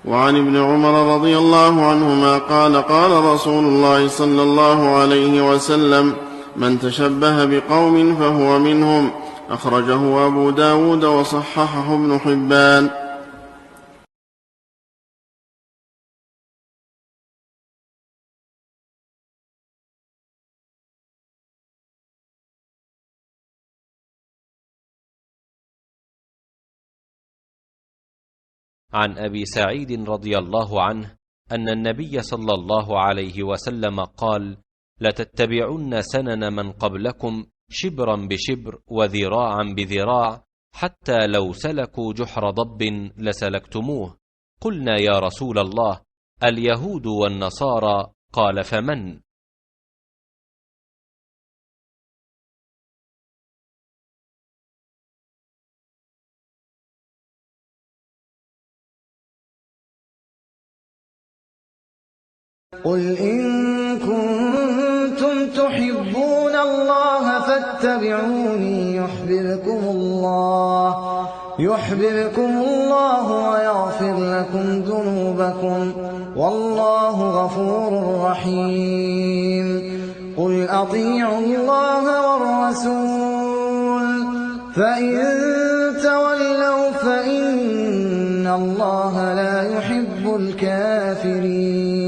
وعن ابن عمر رضي الله عنهما قال قال رسول الله صلى الله عليه وسلم: من تشبه بقوم فهو منهم. أخرجه أبو داود وصححه ابن حبان. عن أبي سعيد رضي الله عنه أن النبي صلى الله عليه وسلم قال: لتتبعن سنن من قبلكم شبرا بشبر وذراعا بذراع حتى لو سلكوا جحر ضب لسلكتموه. قلنا يا رسول الله: اليهود والنصارى؟ قال: فمن؟ قل إن كنتم تحبون الله فاتبعوني يحببكم الله ويغفر لكم ذنوبكم والله غفور رحيم. قل أطيعوا الله والرسول فإن تولوا فإن الله لا يحب الكافرين.